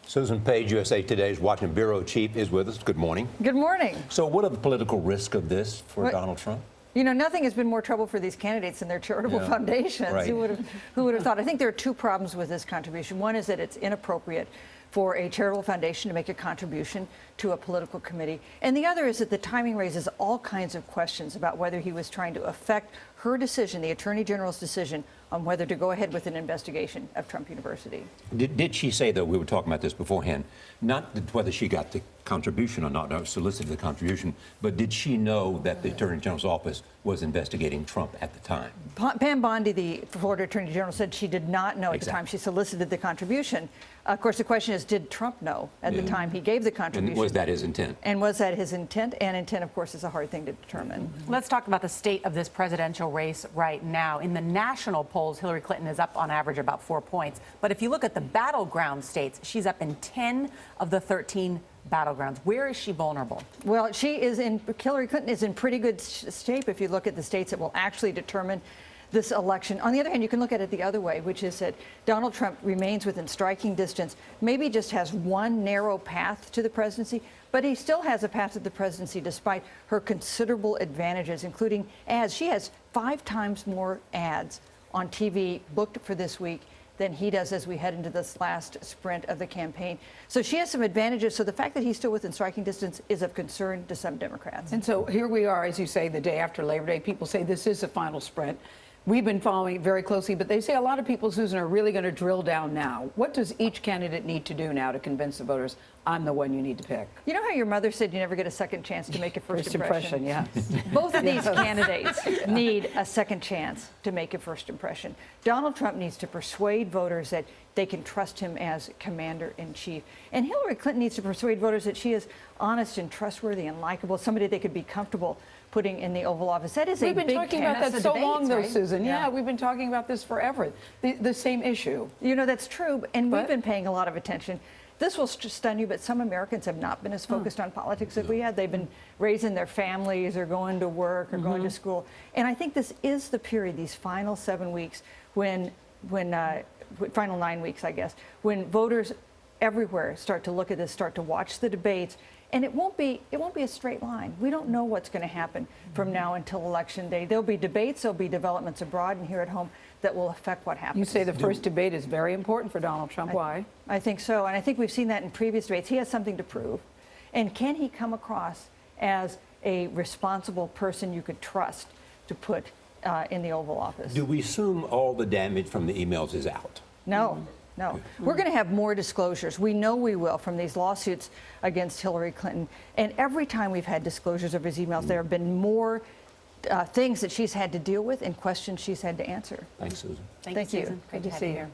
Susan Page, USA Today's Washington Bureau Chief, is with us. Good morning. Good morning. So what are the political risks of this for Donald Trump? You know, nothing has been more trouble for these candidates than their charitable foundations. Right. Who would have thought? I think there are two problems with this contribution. One is that it's inappropriate for a charitable foundation to make a contribution to a political committee. And the other is that the timing raises all kinds of questions about whether he was trying to affect her decision, the Attorney General's decision, on whether to go ahead with an investigation of Trump University. Did she say, though, we were talking about this beforehand, not whether she got the contribution or not, or solicited the contribution, but did she know that the Attorney General's office was investigating Trump at the time? Pam Bondi, the Florida Attorney General, said she did not know at the time she solicited the contribution. Of course, the question is, did Trump know at the time he gave the contribution? And was that his intent? And was that his intent? And intent, of course, is a hard thing to determine. Let's talk about the state of this presidential race right now. In the national polls, Hillary Clinton is up on average about 4 points. But if you look at the battleground states, she's up in 10 of the 13 battlegrounds. Where is she vulnerable? Well, Hillary Clinton is in pretty good shape if you look at the states that will actually determine this election. On the other hand, you can look at it the other way, which is that Donald Trump remains within striking distance, maybe just has one narrow path to the presidency, but he still has a path to the presidency despite her considerable advantages, including ads. She has 5 times more ads on TV booked for this week than he does as we head into this last sprint of the campaign. So she has some advantages. So the fact that he's still within striking distance is of concern to some Democrats. And so here we are, as you say, the day after Labor Day. People say this is the final sprint. We've been following it very closely, but they say a lot of people, Susan, are really going to drill down now. What does each candidate need to do now to convince the voters, I'm the one you need to pick? You know how your mother said you never get a second chance to make a first impression? Yes. Both of these candidates need a second chance to make a first impression. Donald Trump needs to persuade voters that they can trust him as commander-in-chief. And Hillary Clinton needs to persuade voters that she is honest and trustworthy and likable, somebody they could be comfortable putting in the Oval Office. That is a big We've been talking about that so long, though, right? Susan. Yeah, we've been talking about this forever. The same issue. You know, that's true, and we've been paying a lot of attention. This will stun you, but some Americans have not been as focused on politics as we had. They've been raising their families or going to work or going to school. And I think this is the period, these final 7 weeks, final 9 weeks, I guess, when voters everywhere start to look at this, start to watch the debates. And it won't be a straight line. We don't know what's going to happen from now until Election Day. There'll be debates, there'll be developments abroad and here at home that will affect what happens. You say the first debate is very important for Donald Trump. Why? I think so, and I think we've seen that in previous debates. He has something to prove. And can he come across as a responsible person you could trust to put in the Oval Office? Do we assume all the damage from the emails is out? No. No. We're going to have more disclosures. We know we will from these lawsuits against Hillary Clinton. And every time we've had disclosures of his emails, there have been more things that she's had to deal with and questions she's had to answer. Thanks, Susan. Thank you, Susan. Good to see you.